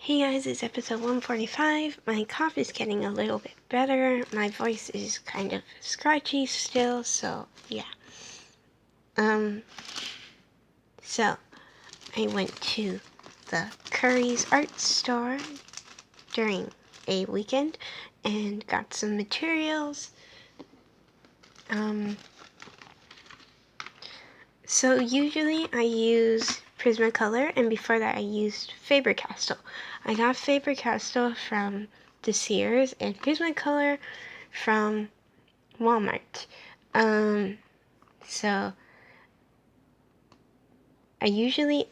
Hey guys, it's episode 145. My cough is getting a little bit better. My voice is kind of scratchy still, so yeah. So I went to the Curry's art store during a weekend and got some materials. So usually I use Prismacolor, and before that I used Faber-Castell. I got Faber-Castell from the Sears and Prismacolor from Walmart. So I usually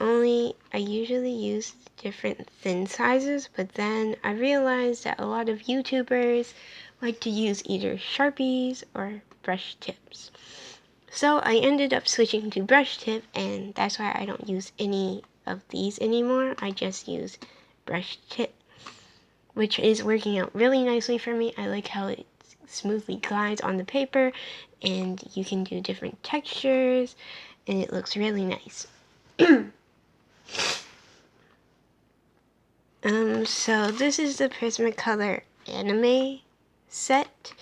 use different thin sizes, but then I realized that a lot of YouTubers like to use either Sharpies or brush tips. So I ended up switching to brush tip, and that's why I don't use any of these anymore. I just use brush tip, which is working out really nicely for me. I like how it smoothly glides on the paper, and you can do different textures, and it looks really nice. So this is the Prismacolor anime set.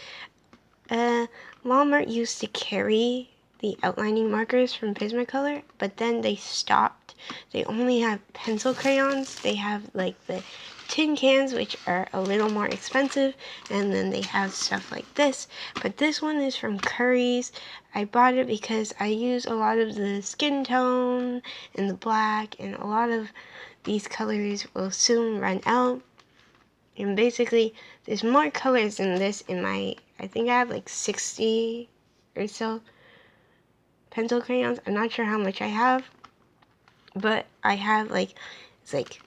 Walmart used to carry the outlining markers from Prismacolor, but then they stopped. They only have pencil crayons. They have like the tin cans, which are a little more expensive, and then they have stuff like this. But this one is from Curry's. I bought it because I use a lot of the skin tone and the black, and a lot of these colors will soon run out. And basically, there's more colors than this in my, I think I have like 60 or so pencil crayons. I'm not sure how much I have, but I have it's like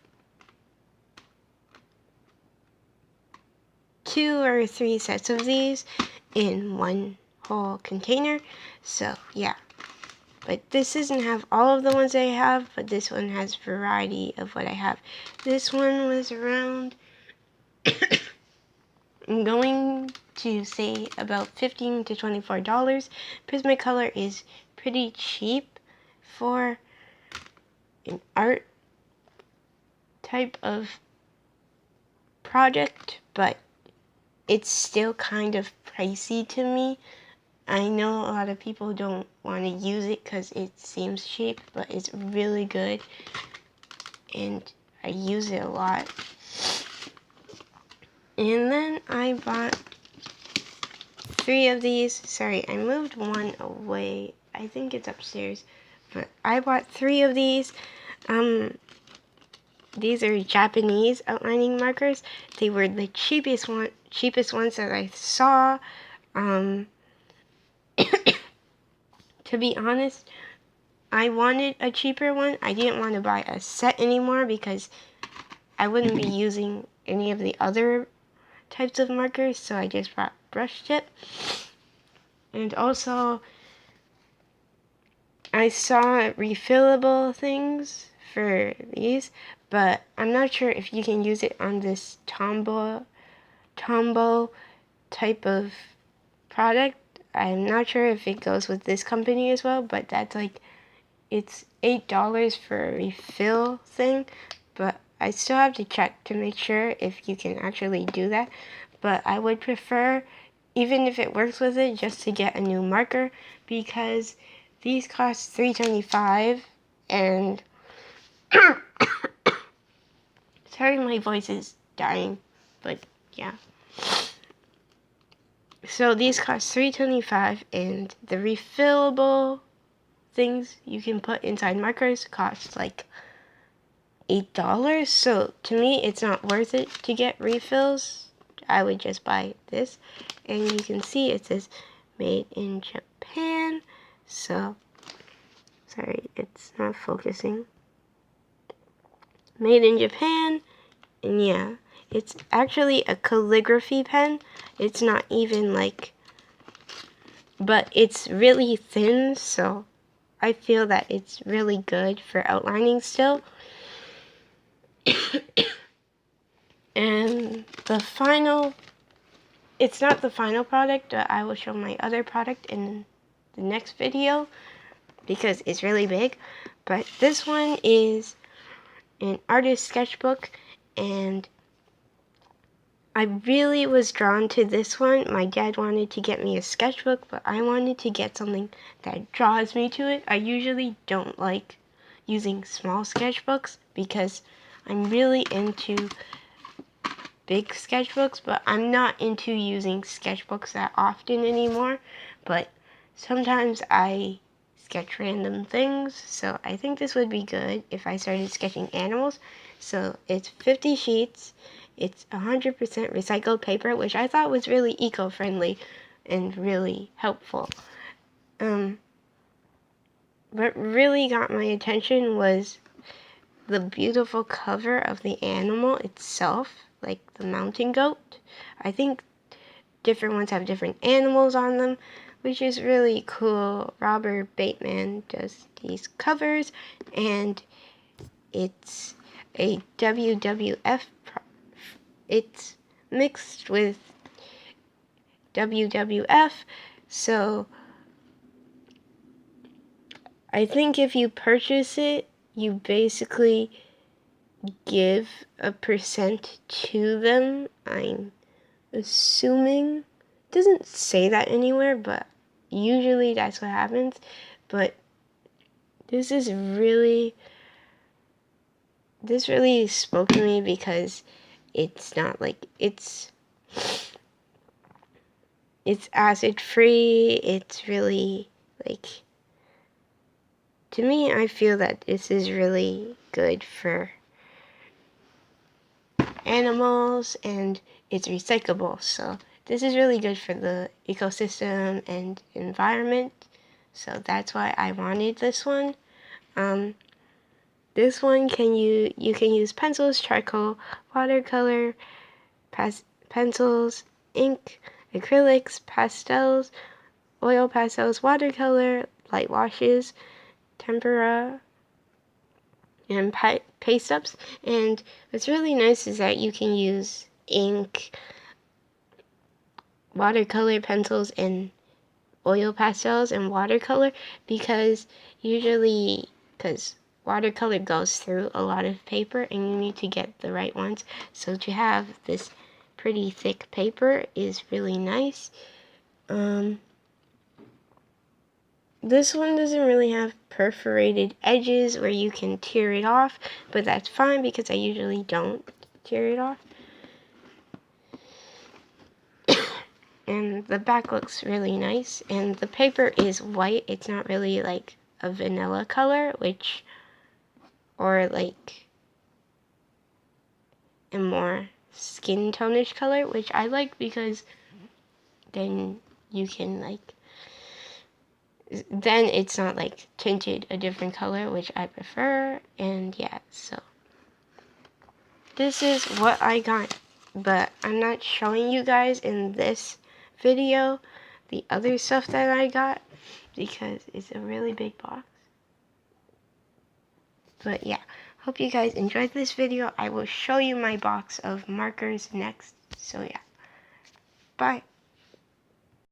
2 or 3 sets of these in one whole container. So yeah, but this doesn't have all of the ones I have, but this one has variety of what I have. This one was around I'm going to say about $15 to $24. Prismacolor is pretty cheap for an art type of project, but it's still kind of pricey to me. I know a lot of people don't want to use it because it seems cheap, but it's really good, and I use it a lot. And then I bought 3 of these. Sorry, I moved one away. I think it's upstairs. But I bought 3 of these. These are Japanese outlining markers. They were the cheapest ones that I saw. To be honest, I wanted a cheaper one. I didn't want to buy a set anymore because I wouldn't be using any of the other types of markers, so I just bought brush tip. And also, I saw refillable things for these, but I'm not sure if you can use it on this Tombow type of product. I'm not sure if it goes with this company as well, but that's it's $8 for a refill thing, but I still have to check to make sure if you can actually do that. But I would prefer, even if it works with it, just to get a new marker, because these cost $3.25, and sorry my voice is dying, but yeah. So these cost $3.25, and the refillable things you can put inside markers cost like $8. So to me, it's not worth it to get refills. I would just buy this, and you can see it says made in Japan. So sorry, it's not focusing. Made in Japan, and yeah, it's actually a calligraphy pen. It's not even but it's really thin, so I feel that it's really good for outlining still. And it's not the final product, but I will show my other product in the next video because it's really big. But this one is an artist sketchbook, and I really was drawn to this one. My dad wanted to get me a sketchbook, but I wanted to get something that draws me to it. I usually don't like using small sketchbooks because I'm really into big sketchbooks, but I'm not into using sketchbooks that often anymore. But sometimes I sketch random things, so I think this would be good if I started sketching animals. So it's 50 sheets. It's 100% recycled paper, which I thought was really eco-friendly and really helpful. What really got my attention was the beautiful cover of the animal itself, like the mountain goat. I think different ones have different animals on them, which is really cool. Robert Bateman does these covers, and it's a WWF. It's mixed with WWF, so I think if you purchase it, you basically give a percent to them. I'm assuming. It doesn't say that anywhere, but usually that's what happens. But this really spoke to me because it's not like it's acid free. It's really like, to me, I feel that this is really good for animals and it's recyclable. So this is really good for the ecosystem and environment. So that's why I wanted this one. This one you can use pencils, charcoal, watercolor, pencils, ink, acrylics, pastels, oil pastels, watercolor, light washes, tempera, and paste ups. And what's really nice is that you can use ink, watercolor, pencils, and oil pastels and watercolor because watercolor goes through a lot of paper and you need to get the right ones. So to have this pretty thick paper is really nice. This one doesn't really have perforated edges where you can tear it off, but that's fine because I usually don't tear it off. And the back looks really nice, and the paper is white. It's not really like a vanilla color, or like a more skin tonish color, which I like because then you can then it's not like tinted a different color, which I prefer. And yeah, so this is what I got, but I'm not showing you guys in this video the other stuff that I got because it's a really big box. But yeah, hope you guys enjoyed this video. I will show you my box of markers next. So yeah, bye.